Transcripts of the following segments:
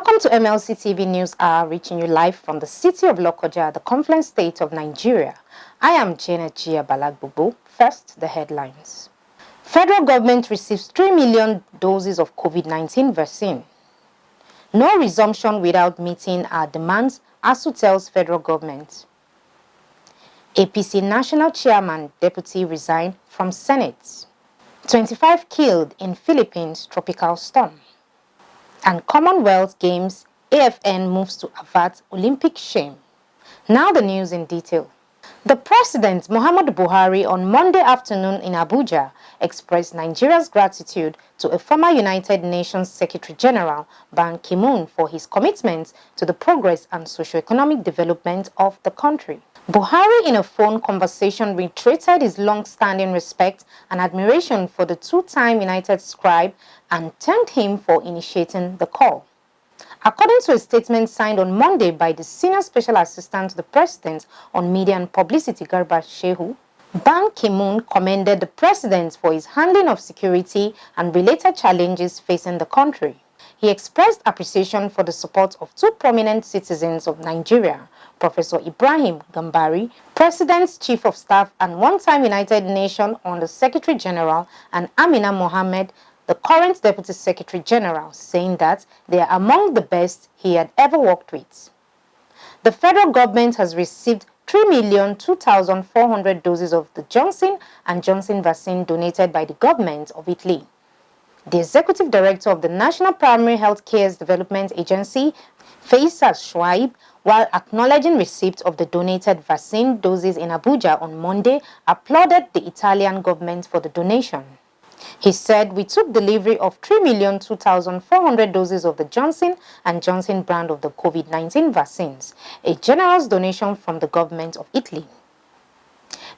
Welcome to Mlc Tv News Hour, reaching you live from the city of Lokoja, the Confluence State of Nigeria. I am Janet Gia Balagbubu. First, the headlines. Federal government receives 3 million doses of COVID-19 vaccine. No resumption without meeting our demands, ASUU tells federal government. APC National Chairman Deputy resign from Senate. 25 killed in Philippines tropical storm. And Commonwealth Games, AFN moves to avert Olympic shame. Now the news in detail. The President, Muhammadu Buhari, on Monday afternoon in Abuja, expressed Nigeria's gratitude to a former United Nations Secretary General, Ban Ki-moon, for his commitment to the progress and socio-economic development of the country. Buhari, in a phone conversation, reiterated his long-standing respect and admiration for the two-time United scribe and thanked him for initiating the call. According to a statement signed on Monday by the Senior Special Assistant to the President on Media and Publicity, Garba Shehu, Ban Ki-moon commended the President for his handling of security and related challenges facing the country. He expressed appreciation for the support of two prominent citizens of Nigeria, Professor Ibrahim Gambari, President's Chief of Staff and one-time United Nations Under Secretary General, and Amina Mohammed, the current Deputy Secretary General, saying that they are among the best he had ever worked with. The federal government has received 3,002,400 doses of the Johnson & Johnson vaccine donated by the government of Italy. The Executive Director of the National Primary Health Care Development Agency, Faisal Shuaib, while acknowledging receipt of the donated vaccine doses in Abuja on Monday, applauded the Italian government for the donation. He said, "We took delivery of 3,002,400 doses of the Johnson & Johnson brand of the COVID-19 vaccines, a generous donation from the government of Italy."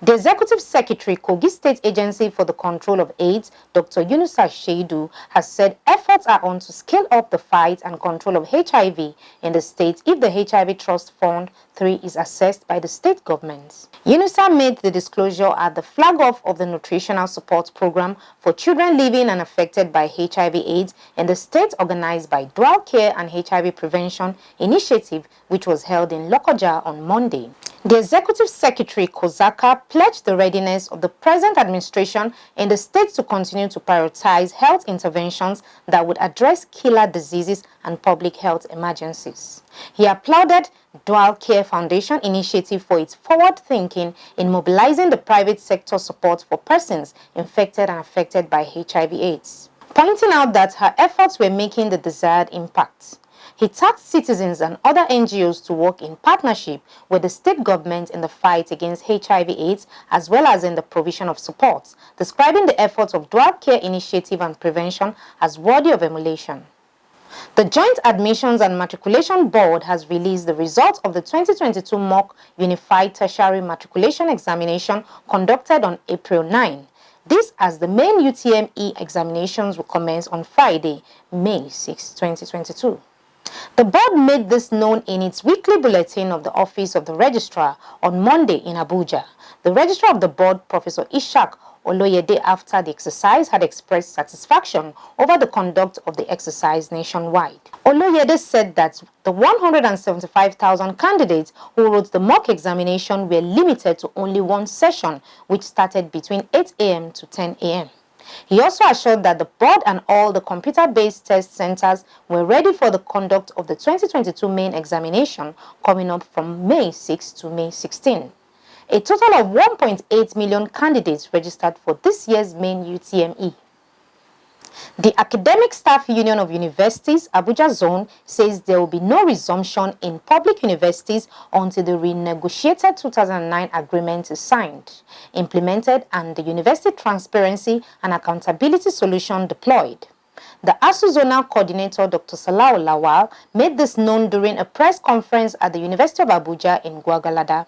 The Executive Secretary, Kogi State Agency for the Control of AIDS, Dr. Yunusa Shaidu, has said efforts are on to scale up the fight and control of HIV in the state if the HIV Trust Fund 3 is assessed by the state governments. Yunusa made the disclosure at the flag-off of the Nutritional Support Program for children living and affected by HIV/AIDS in the state, organized by Dual Care and HIV Prevention Initiative, which was held in Lokoja on Monday. The Executive Secretary, Kozaka, pledged the readiness of the present administration in the state to continue to prioritize health interventions that would address killer diseases and public health emergencies. He applauded Dual Care Foundation initiative for its forward thinking in mobilizing the private sector support for persons infected and affected by HIV/AIDS, pointing out that her efforts were making the desired impact. He tasked citizens and other NGOs to work in partnership with the state government in the fight against HIV/AIDS as well as in the provision of support, describing the efforts of Dual Care Initiative and Prevention as worthy of emulation. The Joint Admissions and Matriculation Board has released the results of the 2022 mock Unified Tertiary Matriculation Examination conducted on April 9. This as the main UTME examinations will commence on Friday, May 6, 2022. The board made this known in its weekly bulletin of the Office of the Registrar on Monday in Abuja. The Registrar of the board, Professor Ishak Oloyede, after the exercise, had expressed satisfaction over the conduct of the exercise nationwide. Oloyede said that the 175,000 candidates who wrote the mock examination were limited to only one session, which started between 8 a.m. to 10 a.m. He also assured that the board and all the computer-based test centers were ready for the conduct of the 2022 main examination coming up from May 6 to May 16. A total of 1.8 million candidates registered for this year's main UTME. The Academic Staff Union of Universities, Abuja Zone, says there will be no resumption in public universities until the renegotiated 2009 agreement is signed, implemented, and the University Transparency and Accountability Solution deployed. The ASUU Zonal Coordinator, Dr. Salau Lawal, made this known during a press conference at the University of Abuja in Gwagwalada.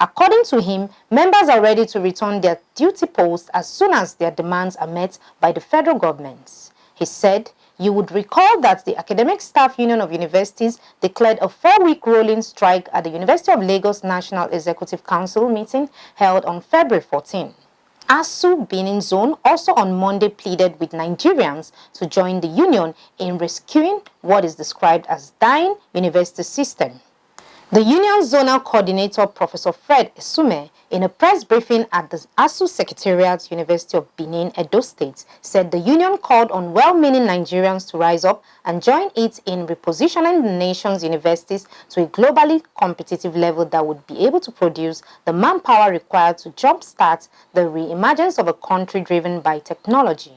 According to him, members are ready to return their duty posts as soon as their demands are met by the federal government. He said, "You would recall that the Academic Staff Union of Universities declared a 4-week rolling strike at the University of Lagos National Executive Council meeting held on February 14. ASUU Benin Zone also on Monday pleaded with Nigerians to join the union in rescuing what is described as dying university system. The union zonal coordinator, Professor Fred Esume, in a press briefing at the ASUU Secretariat, University of Benin, Edo State, said the union called on well-meaning Nigerians to rise up and join it in repositioning the nation's universities to a globally competitive level that would be able to produce the manpower required to jumpstart the re-emergence of a country driven by technology.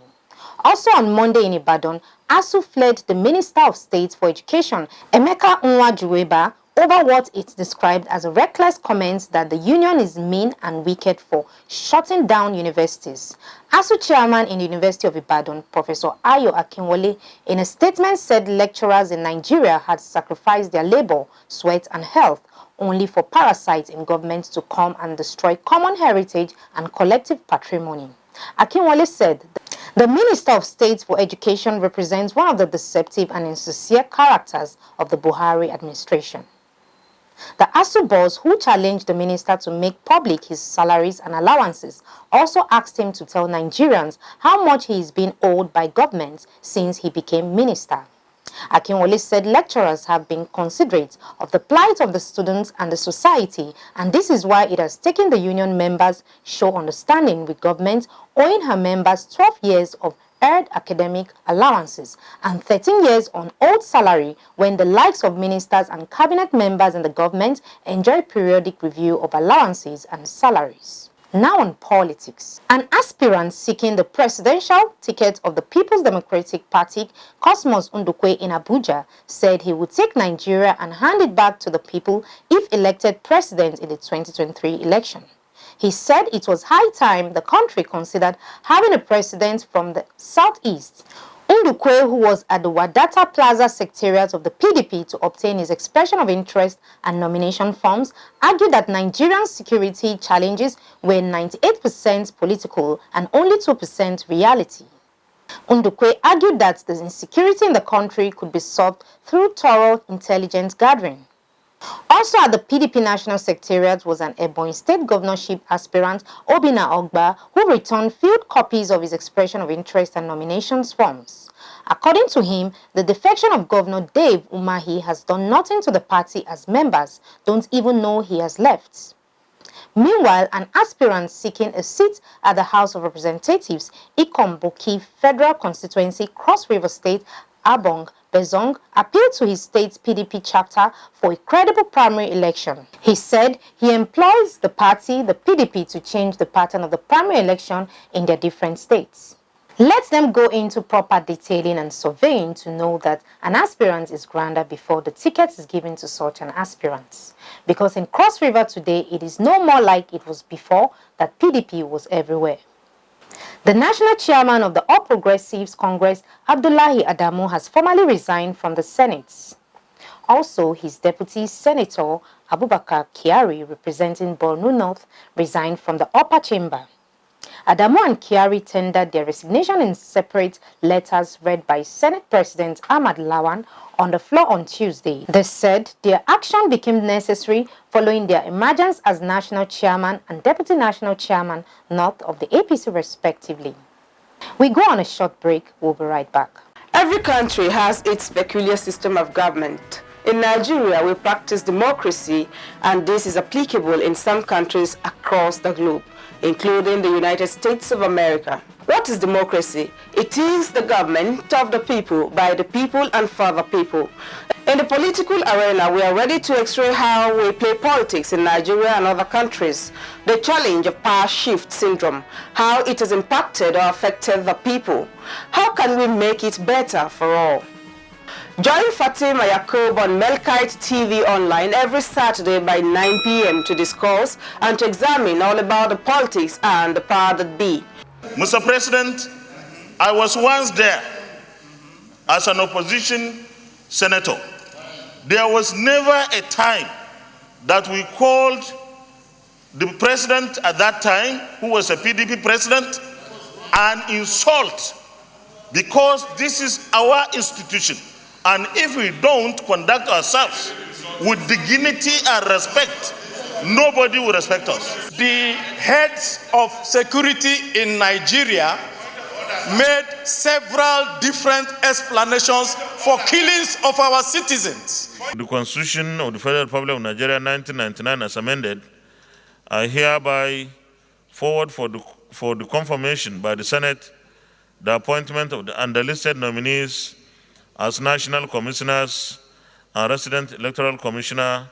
Also on Monday in Ibadan, ASUU fled the Minister of State for Education, Emeka Nwajuweba, over what it described as a reckless comment that the union is mean and wicked for shutting down universities. ASUU chairman in the University of Ibadan, Professor Ayo Akinwole, in a statement said lecturers in Nigeria had sacrificed their labor, sweat and health only for parasites in government to come and destroy common heritage and collective patrimony. Akinwole said the Minister of State for Education represents one of the deceptive and insincere characters of the Buhari administration. The ASUU boss, who challenged the minister to make public his salaries and allowances, also asked him to tell Nigerians how much he is being owed by government since he became minister. Akinwole said lecturers have been considerate of the plight of the students and the society, and this is why it has taken the union members show understanding with government, owing her members 12 years of earned academic allowances and 13 years on old salary, when the likes of ministers and cabinet members in the government enjoy periodic review of allowances and salaries. Now on politics. An aspirant seeking the presidential ticket of the People's Democratic Party, Cosmos Ndukwe in Abuja, said he would take Nigeria and hand it back to the people if elected president in the 2023 election. He said it was high time the country considered having a president from the southeast. Ndukwe, who was at the Wadata Plaza Secretariat of the PDP to obtain his expression of interest and nomination forms, argued that Nigerian security challenges were 98% political and only 2% reality. Ndukwe argued that the insecurity in the country could be solved through thorough intelligence gathering. Also at the PDP National Secretariat was an Ebonyi State governorship aspirant, Obinna Ogba, who returned filled copies of his expression of interest and nominations forms. According to him, the defection of Governor Dave Umahi has done nothing to the party, as members don't even know he has left. Meanwhile, an aspirant seeking a seat at the House of Representatives, Ikom Boki Federal Constituency, Cross River State, Abong, Bezong, appealed to his state's PDP chapter for a credible primary election. He said he employs the party, the PDP, to change the pattern of the primary election in their different states. Let them go into proper detailing and surveying to know that an aspirant is granted before the ticket is given to such an aspirant. Because in Cross River today, it is no more like it was before, that PDP was everywhere. The national chairman of the All Progressives Congress, Abdullahi Adamu, has formally resigned from the Senate. Also, his deputy senator, Abubakar Kyari, representing Borno North, resigned from the upper chamber. Adamu and Kyari tendered their resignation in separate letters read by Senate President Ahmad Lawan on the floor on Tuesday. They said their action became necessary following their emergence as national chairman and deputy national chairman North of the APC respectively. We go on a short break. We'll be right back. Every country has its peculiar system of government. In Nigeria, we practice democracy, and this is applicable in some countries across the globe, including the United States of America. What is democracy? It is the government of the people, by the people, and for the people. In the political arena, we are ready to x-ray how we play politics in Nigeria and other countries, the challenge of power shift syndrome, how it has impacted or affected the people. How can we make it better for all? Join Fatima Yacob on Mlc TV Online every Saturday by 9 p.m. to discuss and to examine all about the politics and the power that be. Mr. President, I was once there as an opposition senator. There was never a time that we called the president at that time, who was a PDP president, an insult, because this is our institution. And if we don't conduct ourselves with dignity and respect, nobody will respect us. The heads of security in Nigeria made several different explanations for killings of our citizens. The Constitution of the Federal Republic of Nigeria 1999 as amended, I hereby forward for the confirmation by the Senate the appointment of the underlisted nominees as National Commissioners and Resident Electoral Commissioner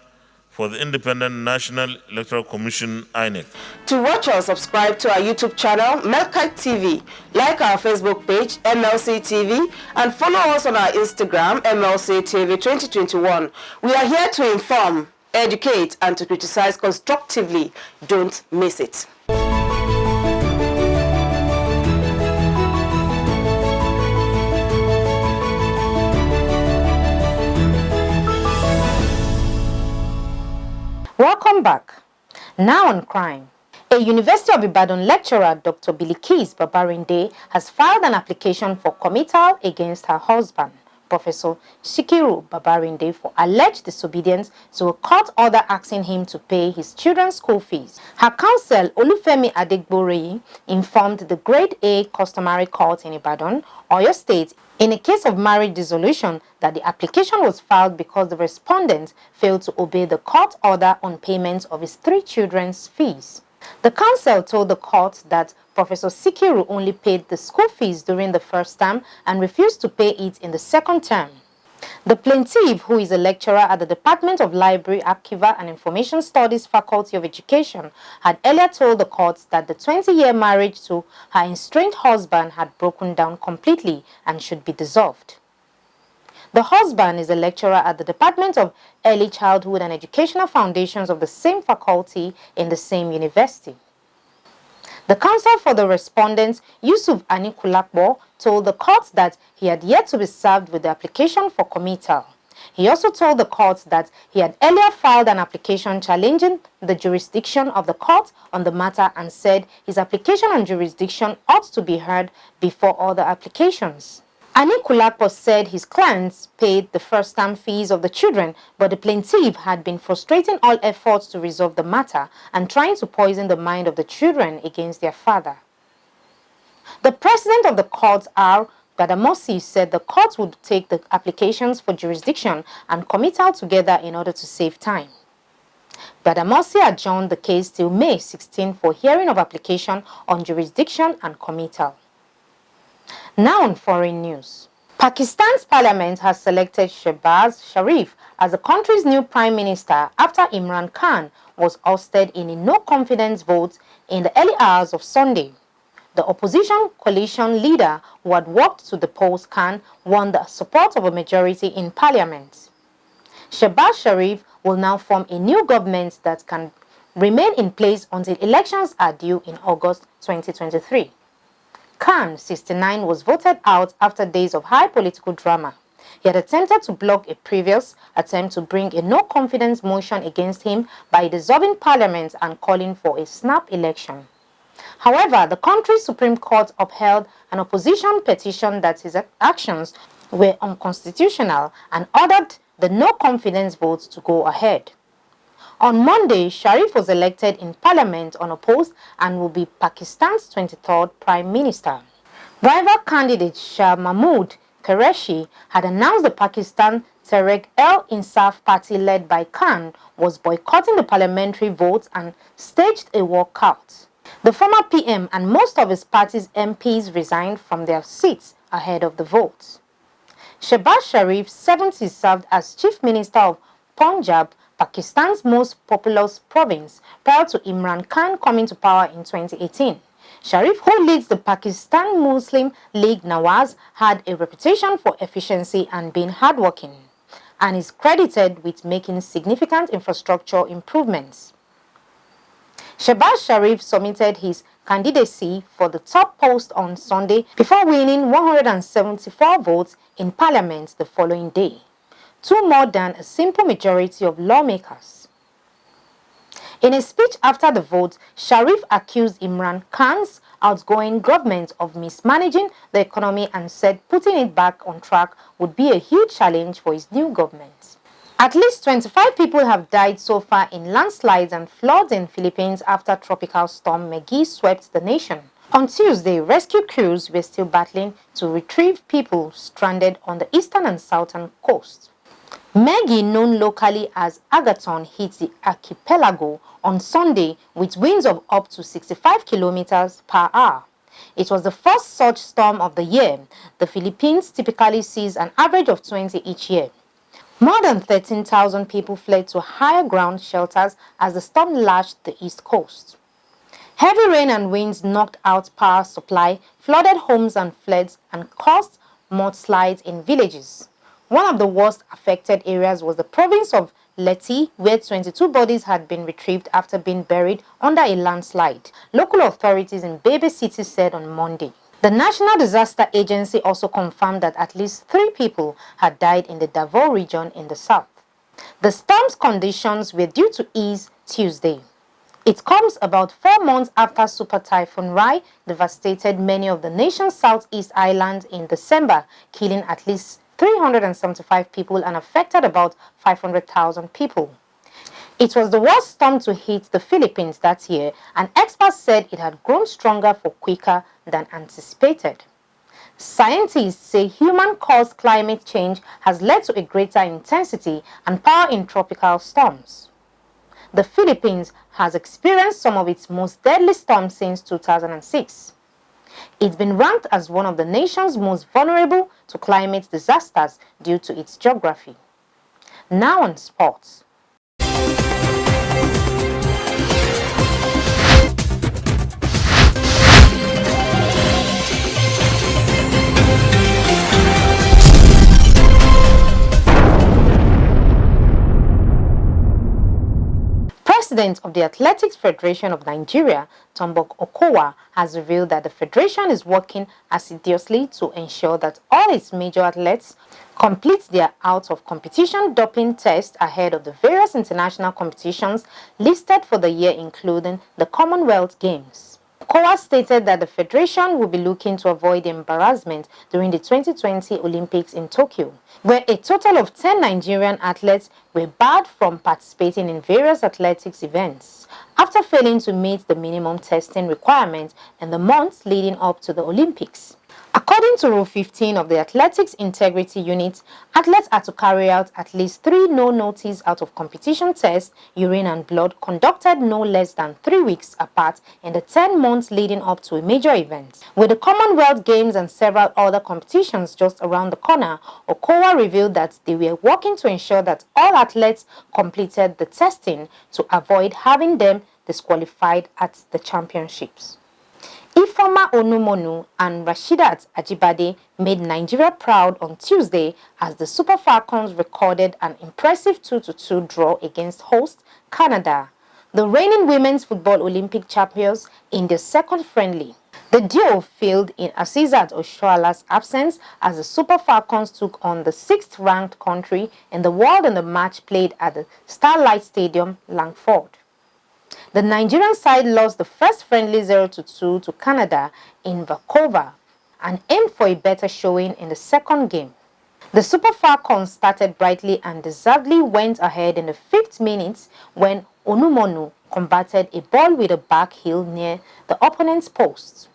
for the Independent National Electoral Commission, INEC. To watch us, subscribe to our YouTube channel, Mlc TV, like our Facebook page, Mlc TV, and follow us on our Instagram, Mlc Tv 2021. We are here to inform, educate, and to criticize constructively. Don't miss it. Welcome back. Now on crime. A University of Ibadan lecturer, Dr. Bilikis Babarinde, has filed an application for committal against her husband, Professor Sikiru Babarinde, for alleged disobedience to a court order asking him to pay his children's school fees. Her counsel, Olufemi Adegboroyi, informed the Grade A Customary Court in Ibadan, Oyo State, in a case of marriage dissolution, that the application was filed because the respondent failed to obey the court order on payment of his 3 children's fees. The counsel told the court that Professor Sikiru only paid the school fees during the first term and refused to pay it in the second term. The plaintiff, who is a lecturer at the Department of Library, Archival and Information Studies Faculty of Education, had earlier told the court that the 20-year marriage to her estranged husband had broken down completely and should be dissolved. The husband is a lecturer at the Department of Early Childhood and Educational Foundations of the same faculty in the same university. The counsel for the respondent, Yusuf Anikulakbo, told the court that he had yet to be served with the application for committal. He also told the court that he had earlier filed an application challenging the jurisdiction of the court on the matter and said his application on jurisdiction ought to be heard before other applications. Anikulakpo said his clients paid the first-term fees of the children, but the plaintiff had been frustrating all efforts to resolve the matter and trying to poison the mind of the children against their father. The president of the court, R. Badamosi, said the court would take the applications for jurisdiction and committal together in order to save time. Badamosi adjourned the case till May 16 for hearing of application on jurisdiction and committal. Now on foreign news. Pakistan's parliament has selected Shehbaz Sharif as the country's new prime minister after Imran Khan was ousted in a no-confidence vote in the early hours of Sunday. The opposition coalition leader who had walked to the polls, Khan, won the support of a majority in parliament. Shehbaz Sharif will now form a new government that can remain in place until elections are due in August 2023. Khan, 69, was voted out after days of high political drama. He had attempted to block a previous attempt to bring a no-confidence motion against him by dissolving parliament and calling for a snap election. However, the country's Supreme Court upheld an opposition petition that his actions were unconstitutional and ordered the no-confidence vote to go ahead. On Monday, Sharif was elected in parliament unopposed and will be Pakistan's 23rd prime minister. Rival candidate Shah Mahmood Qureshi had announced the Pakistan Tehreek-e-Insaf party led by Khan was boycotting the parliamentary vote and staged a walkout. The former PM and most of his party's MPs resigned from their seats ahead of the vote. Shehbaz Sharif, 70, served as chief minister of Punjab, Pakistan's most populous province, prior to Imran Khan coming to power in 2018. Sharif, who leads the Pakistan Muslim League Nawaz, had a reputation for efficiency and being hardworking, and is credited with making significant infrastructure improvements. Shehbaz Sharif submitted his candidacy for the top post on Sunday before winning 174 votes in parliament the following day, 2 more than a simple majority of lawmakers. In a speech after the vote, Sharif accused Imran Khan's outgoing government of mismanaging the economy and said putting it back on track would be a huge challenge for his new government. At least 25 people have died so far in landslides and floods in Philippines after tropical storm Maggie swept the nation. On Tuesday, rescue crews were still battling to retrieve people stranded on the eastern and southern coast. Maggie, known locally as Agaton, hit the archipelago on Sunday with winds of up to 65 kilometers per hour. It was the first such storm of the year. The Philippines typically sees an average of 20 each year. More than 13,000 people fled to higher ground shelters as the storm lashed the east coast. Heavy rain and winds knocked out power supply, flooded homes and floods, and caused mudslides in villages. One of the worst affected areas was the province of Leyte, where 22 bodies had been retrieved after being buried under a landslide, local authorities in Bebe City said on Monday. The National Disaster Agency also confirmed that at least 3 people had died in the Davao region in the south. The storm's conditions were due to ease Tuesday. It comes about 4 months after Super Typhoon Rai devastated many of the nation's southeast islands in December, killing at least 375 people and affected about 500,000 people. It was the worst storm to hit the Philippines that year, and experts said it had grown stronger for quicker than anticipated. Scientists say human-caused climate change has led to a greater intensity and power in tropical storms. The Philippines has experienced some of its most deadly storms since 2006. It's been ranked as one of the nation's most vulnerable to climate disasters due to its geography. Now on sports. President of the Athletics Federation of Nigeria, Tombok Okowa, has revealed that the federation is working assiduously to ensure that all its major athletes complete their out-of-competition doping tests ahead of the various international competitions listed for the year, including the Commonwealth Games. Okowa stated that the federation will be looking to avoid embarrassment during the 2020 Olympics in Tokyo, where a total of 10 Nigerian athletes were barred from participating in various athletics events after failing to meet the minimum testing requirements in the months leading up to the Olympics. According to Rule 15 of the Athletics Integrity Unit, athletes are to carry out at least 3 no-notice out-of-competition tests, urine and blood, conducted no less than 3 weeks apart in the 10 months leading up to a major event. With the Commonwealth Games and several other competitions just around the corner, Okowa revealed that they were working to ensure that all athletes completed the testing to avoid having them disqualified at the championships. Ifeoma Onumonu and Rasheedat Ajibade made Nigeria proud on Tuesday as the Super Falcons recorded an impressive 2-2 draw against host Canada, the reigning women's football Olympic champions, in their second friendly. The duo failed in Asisat Oshoala's absence as the Super Falcons took on the 6th-ranked country in the world in the match played at the Starlight Stadium, Langford. The Nigerian side lost the first friendly 0-2 to Canada in Vancouver and aimed for a better showing in the second game. The Super Falcons started brightly and deservedly went ahead in the 5th minute when Onumonu combated a ball with a back heel near the opponent's post.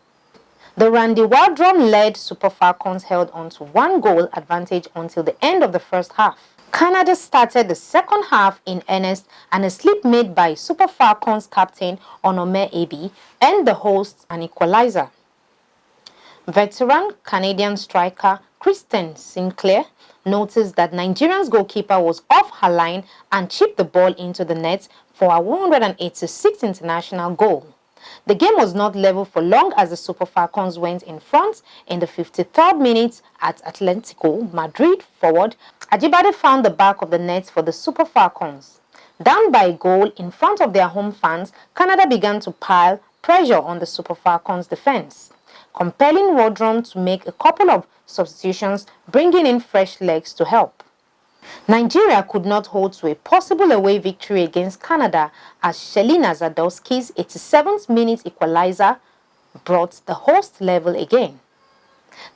The Randy Waldron-led Super Falcons held on to 1-goal advantage until the end of the first half. Canada started the second half in earnest, and a slip made by Super Falcons captain Onome Ebi earned the hosts an equalizer. Veteran Canadian striker Kristen Sinclair noticed that Nigerian's goalkeeper was off her line and chipped the ball into the net for a 186th international goal. The game was not level for long as the Super Falcons went in front in the 53rd minute at Atletico Madrid forward. Ajibade found the back of the net for the Super Falcons. Down by a goal in front of their home fans, Canada began to pile pressure on the Super Falcons' defense, compelling Waldron to make a couple of substitutions, bringing in fresh legs to help. Nigeria could not hold to a possible away victory against Canada as Shelina Zadowski's 87th minute equalizer brought the host level again.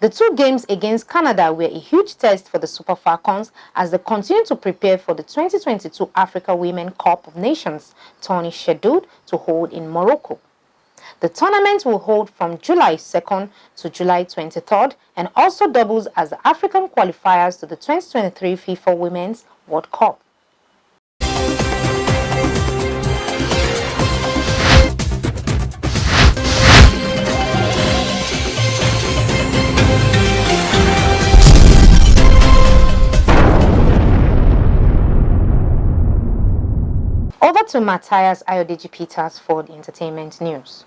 The two games against Canada were a huge test for the Super Falcons as they continue to prepare for the 2022 Africa Women Cup of Nations tourney scheduled to hold in Morocco. The tournament will hold from July 2nd to July 23rd and also doubles as the African qualifiers to the 2023 FIFA Women's World Cup. Over to Matthias Ayodeji Peters for the entertainment news.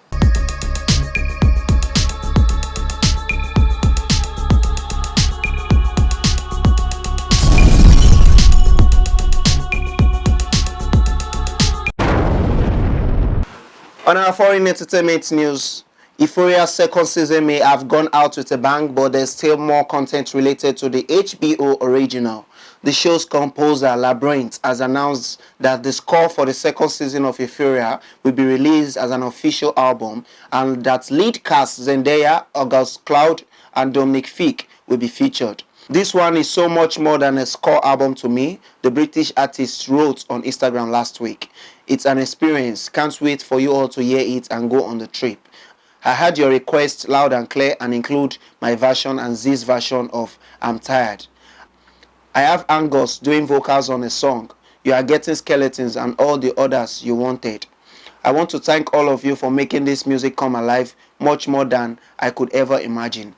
On our foreign entertainment news, Euphoria's second season may have gone out with a bang, but there's still more content related to the HBO original. The show's composer, Labyrinth, has announced that the score for the second season of Euphoria will be released as an official album, and that lead cast Zendaya, August Cloud, and Dominic Fike will be featured. This one is so much more than a score album to me, the British artist wrote on Instagram last week. It's an experience, can't wait for you all to hear it and go on the trip. I heard your request loud and clear and include my version and Z's version of I'm Tired. I have Angus doing vocals on a song. You are getting Skeletons and all the others you wanted. I want to thank all of you for making this music come alive much more than I could ever imagine.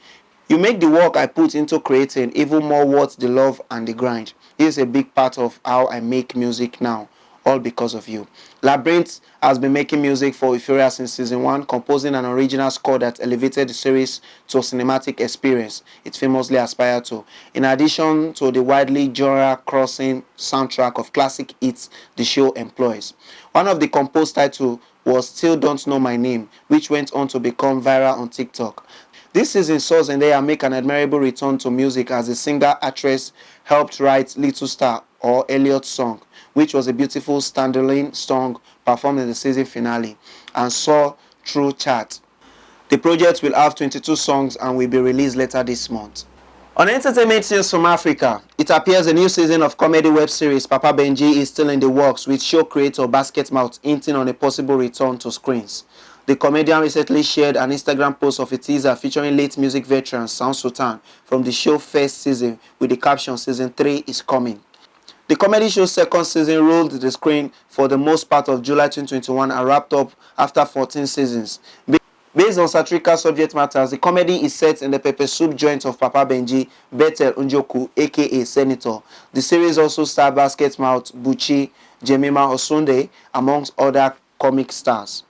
You make the work I put into creating even more worth the love and the grind. This is a big part of how I make music now, all because of you. Labyrinth has been making music for Euphoria since season 1, composing an original score that elevated the series to a cinematic experience it famously aspired to. In addition to the widely genre-crossing soundtrack of classic hits the show employs. One of the composed titles was Still Don't Know My Name, which went on to become viral on TikTok. This season saw Zendaya make an admirable return to music as the singer-actress helped write Little Star or Elliot's Song, which was a beautiful standalone song performed in the season finale and saw through chart. The project will have 22 songs and will be released later this month. On entertainment news from Africa, it appears a new season of comedy web series Papa Benji is still in the works, with show creator Basketmouth hinting on a possible return to screens. The comedian recently shared an Instagram post of a teaser featuring late music veteran Sound Sultan from the show's first season with the caption "Season 3 is coming." The comedy show's second season ruled the screen for the most part of July 2021 and wrapped up after 14 seasons. Based on satirical subject matters, the comedy is set in the pepper soup joint of Papa Benji, Bethel Njoku, aka Senator. The series also starred Basketmouth, Buchi, Jemima Osunde, amongst other comic stars.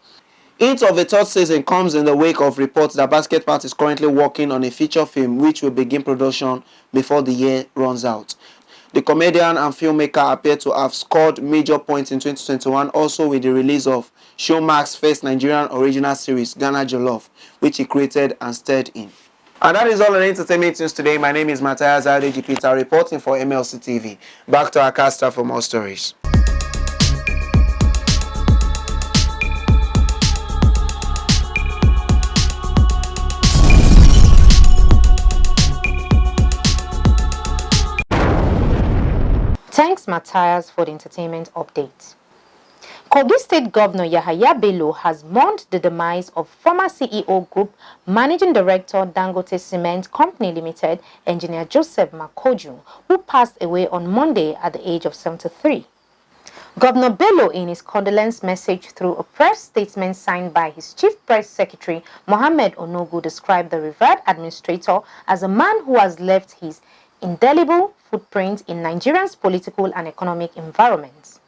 Hint of a third season comes in the wake of reports that Basketmouth is currently working on a feature film which will begin production before the year runs out. The comedian and filmmaker appeared to have scored major points in 2021, also with the release of Showmax's first Nigerian original series, Ghana Jollof, which he created and starred in. And that is all on entertainment news today. My name is Matthias Ayodeji Peters, reporting for Mlc TV. Back to our caster for more stories. Thanks, Matthias, for the entertainment update. Kogi State Governor Yahaya Bello has mourned the demise of former CEO Group Managing Director Dangote Cement Company Limited, Engineer Joseph Makoju, who passed away on Monday at the age of 73. Governor Bello, in his condolence message through a press statement signed by his Chief Press Secretary, Mohammed Onogu, described the revered administrator as a man who has left his indelible footprint in Nigeria's political and economic environment.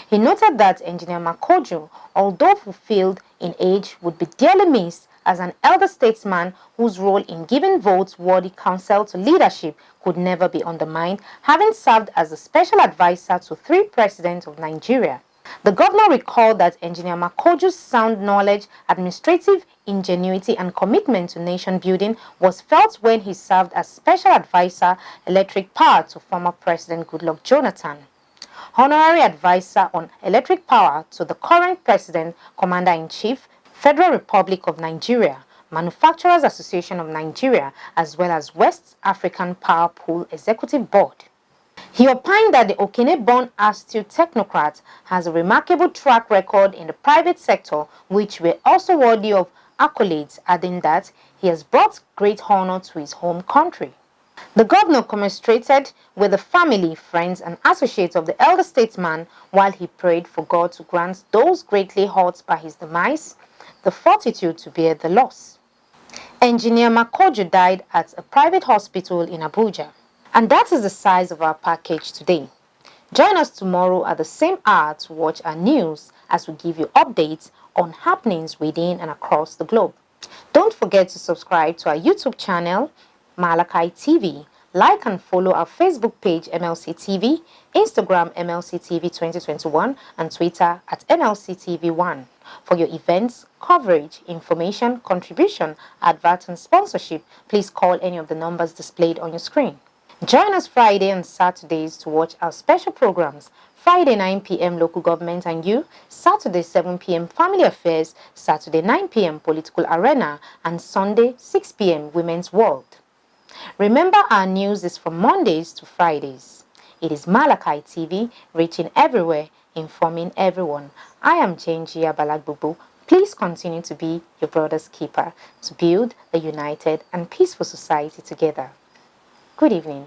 He noted that Engineer Makoju, although fulfilled in age, would be dearly missed as an elder statesman whose role in giving votes worthy counsel to leadership could never be undermined, having served as a special advisor to 3 presidents of Nigeria. The governor recalled that Engineer Makoju's sound knowledge, administrative ingenuity and commitment to nation building was felt when he served as special advisor electric power to former President Goodluck Jonathan, honorary advisor on electric power to the current president, Commander-in-Chief, Federal Republic of Nigeria, Manufacturers Association of Nigeria, as well as West African Power Pool Executive Board. He opined that the Okene-born ASUU technocrat has a remarkable track record in the private sector, which were also worthy of accolades, adding that he has brought great honor to his home country. The governor commiserated with the family, friends, and associates of the elder statesman while he prayed for God to grant those greatly hurt by his demise the fortitude to bear the loss. Engineer Makojo died at a private hospital in Abuja. And that is the size of our package today. Join us tomorrow at the same hour to watch our news as we give you updates on happenings within and across the globe. Don't forget to subscribe to our YouTube channel, Mlc TV. Like and follow our Facebook page, Mlc TV, Instagram, Mlc TV 2021, and Twitter at Mlc TV 1. For your events, coverage, information, contribution, advert, and sponsorship, please call any of the numbers displayed on your screen. Join us Friday and Saturdays to watch our special programs. Friday 9 p.m. Local Government and You, Saturday 7 p.m. Family Affairs, Saturday 9 p.m. Political Arena, and Sunday 6 p.m. Women's World. Remember, our news is from Mondays to Fridays. It is Mlc TV, reaching everywhere, informing everyone. I am Jenjia Balagbubu. Please continue to be your brother's keeper to build a united and peaceful society together. Good evening.